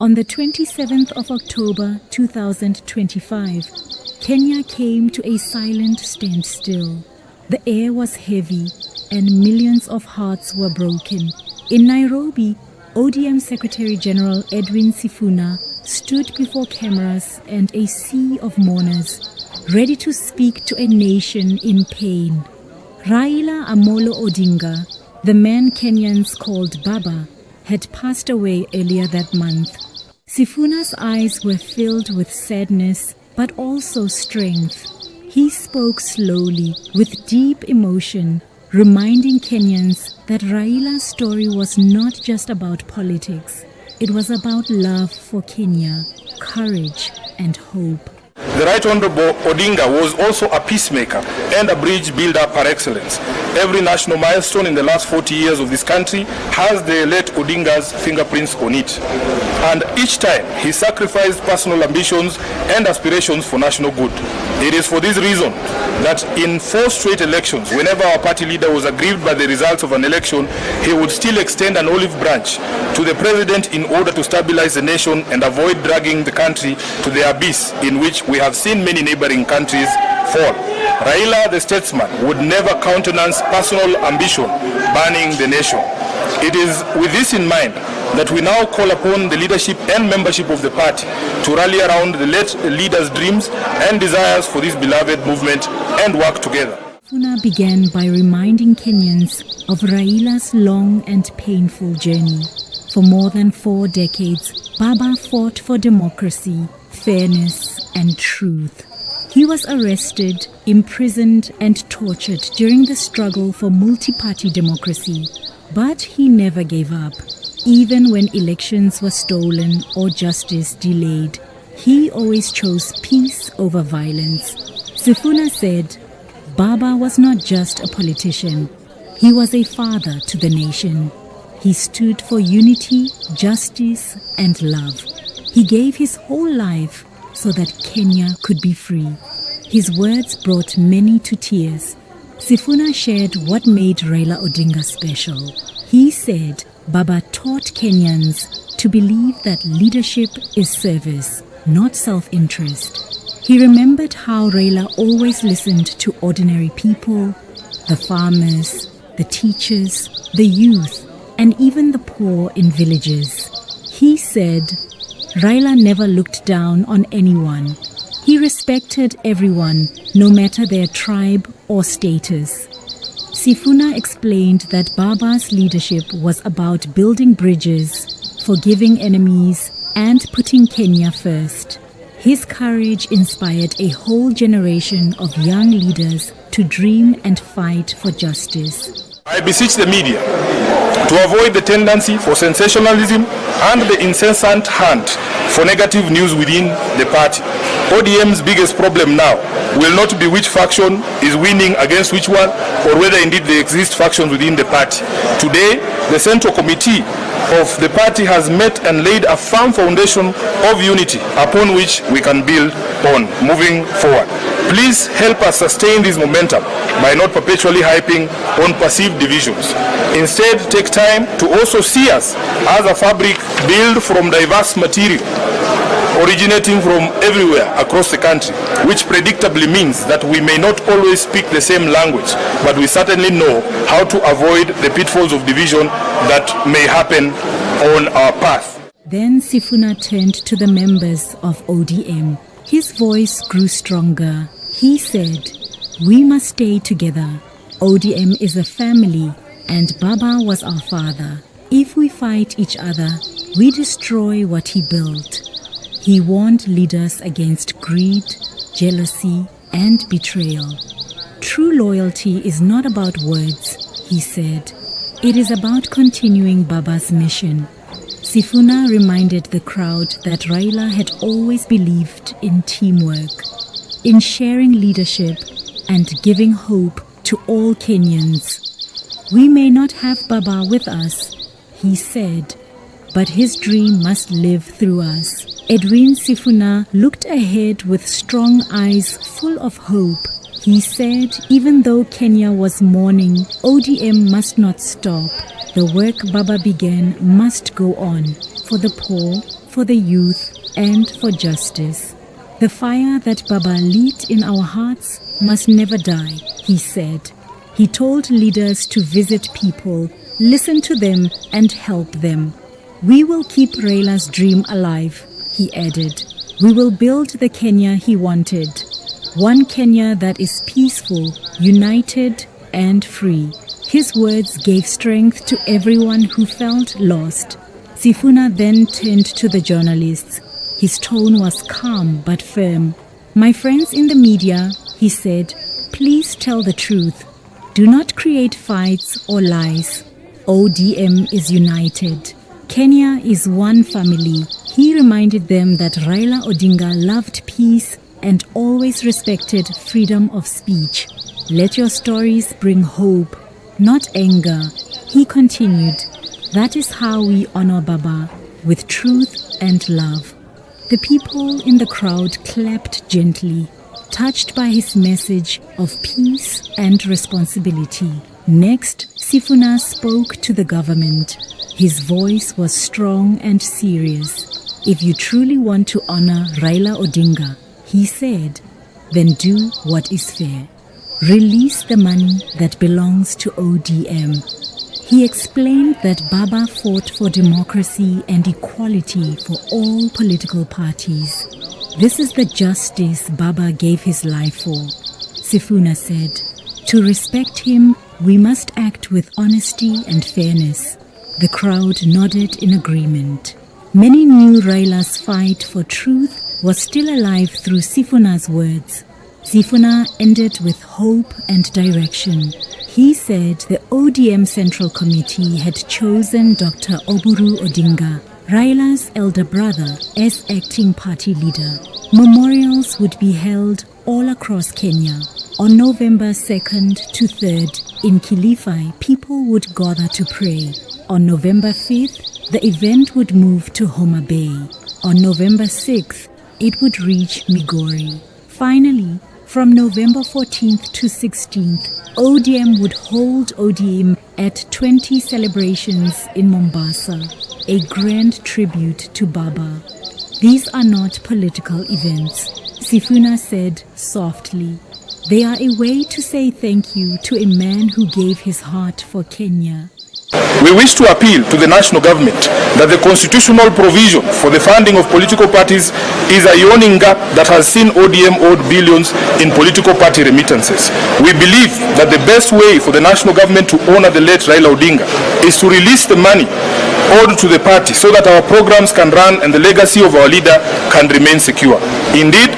On the 27th of October 2025, Kenya came to a silent standstill. The air was heavy and millions of hearts were broken. In Nairobi, ODM Secretary General Edwin Sifuna stood before cameras and a sea of mourners, ready to speak to a nation in pain. Raila Amolo Odinga, the man Kenyans called Baba, had passed away earlier that month. Sifuna's eyes were filled with sadness, but also strength. He spoke slowly, with deep emotion, reminding Kenyans that Raila's story was not just about politics. It was about love for Kenya, courage and hope. The Right Honorable Odinga was also a peacemaker and a bridge builder par excellence. Every national milestone in the last 40 years of this country has the late Odinga's fingerprints on it. And each time he sacrificed personal ambitions and aspirations for national good. It is for this reason that in 4 straight elections, whenever our party leader was aggrieved by the results of an election, he would still extend an olive branch to the president in order to stabilize the nation and avoid dragging the country to the abyss in which we have seen many neighboring countries fall. Raila, the statesman, would never countenance personal ambition burning the nation. It is with this in mind that we now call upon the leadership and membership of the party to rally around the late leader's dreams and desires for this beloved movement and work together. Sifuna began by reminding Kenyans of Raila's long and painful journey. For more than 4 decades, Baba fought for democracy, fairness and truth. He was arrested, imprisoned and tortured during the struggle for multi-party democracy. But he never gave up. Even when elections were stolen or justice delayed, he always chose peace over violence. Sifuna said, Baba was not just a politician. He was a father to the nation. He stood for unity, justice and love. He gave his whole life so that Kenya could be free. His words brought many to tears. Sifuna shared what made Raila Odinga special. He said Baba taught Kenyans to believe that leadership is service, not self-interest. He remembered how Raila always listened to ordinary people, the farmers, the teachers, the youth, and even the poor in villages. He said Raila never looked down on anyone. He respected everyone, no matter their tribe or status. Sifuna explained that Baba's leadership was about building bridges, forgiving enemies, and putting Kenya first. His courage inspired a whole generation of young leaders to dream and fight for justice. I beseech the media to avoid the tendency for sensationalism and the incessant hunt for negative news within the party. ODM's biggest problem now will not be which faction is winning against which one, or whether indeed there exist factions within the party. Today, the Central Committee of the party has met and laid a firm foundation of unity upon which we can build on moving forward. Please help us sustain this momentum by not perpetually hyping on perceived divisions. Instead, take time to also see us as a fabric built from diverse material, originating from everywhere across the country, which predictably means that we may not always speak the same language, but we certainly know how to avoid the pitfalls of division that may happen on our path. Then Sifuna turned to the members of ODM. His voice grew stronger. He said, "We must stay together. ODM is a family and Baba was our father. If we fight each other, we destroy what he built." He warned leaders against greed, jealousy, and betrayal. True loyalty is not about words, he said. It is about continuing Baba's mission. Sifuna reminded the crowd that Raila had always believed in teamwork, in sharing leadership, and giving hope to all Kenyans. We may not have Baba with us, he said, but his dream must live through us. Edwin Sifuna looked ahead with strong eyes full of hope. He said even though Kenya was mourning, ODM must not stop. The work Baba began must go on for the poor, for the youth and for justice. The fire that Baba lit in our hearts must never die, he said. He told leaders to visit people, listen to them and help them. We will keep Raila's dream alive, he added. We will build the Kenya he wanted. One Kenya that is peaceful, united and free. His words gave strength to everyone who felt lost. Sifuna then turned to the journalists. His tone was calm but firm. My friends in the media, he said, please tell the truth. Do not create fights or lies. ODM is united. Kenya is one family. He reminded them that Raila Odinga loved peace and always respected freedom of speech. Let your stories bring hope, not anger. He continued, that is how we honor Baba, with truth and love. The people in the crowd clapped gently, touched by his message of peace and responsibility. Next, Sifuna spoke to the government. His voice was strong and serious. If you truly want to honor Raila Odinga, he said, then do what is fair. Release the money that belongs to ODM. He explained that Baba fought for democracy and equality for all political parties. This is the justice Baba gave his life for. Sifuna said, to respect him, we must act with honesty and fairness. The crowd nodded in agreement. Many knew Raila's fight for truth was still alive through Sifuna's words. Sifuna ended with hope and direction. He said the ODM Central Committee had chosen Dr. Oburu Odinga, Raila's elder brother, as acting party leader. Memorials would be held all across Kenya. On November 2nd to 3rd, in Kilifi, people would gather to pray. On November 5th, the event would move to Homa Bay. On November 6th, it would reach Migori. Finally, from November 14th to 16th, ODM would hold ODM at 20 celebrations in Mombasa, a grand tribute to Baba. These are not political events, Sifuna said softly. They are a way to say thank you to a man who gave his heart for Kenya. We wish to appeal to the national government that the constitutional provision for the funding of political parties is a yawning gap that has seen ODM owed billions in political party remittances. We believe that the best way for the national government to honor the late Raila Odinga is to release the money owed to the party so that our programs can run and the legacy of our leader can remain secure. Indeed,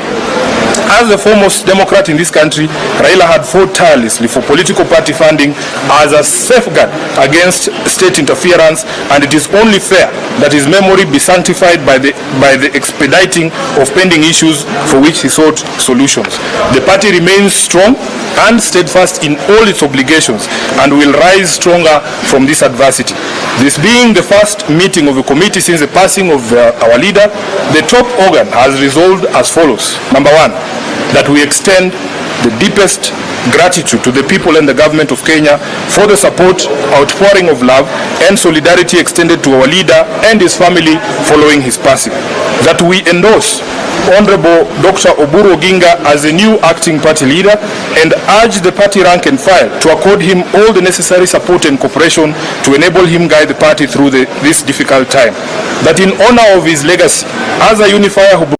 as the foremost Democrat in this country, Raila had fought tirelessly for political party funding as a safeguard against state interference, and it is only fair that his memory be sanctified by the expediting of pending issues for which he sought solutions. The party remains strong and steadfast in all its obligations and will rise stronger from this adversity. This being the first meeting of the committee since the passing of our leader, the top organ has resolved as follows. Number one, that we extend the deepest gratitude to the people and the government of Kenya for the support, outpouring of love and solidarity extended to our leader and his family following his passing. That we endorse Honorable Dr. Oburu Odinga as the new acting party leader and urge the party rank and file to accord him all the necessary support and cooperation to enable him guide the party through this difficult time. That in honor of his legacy as a unifier who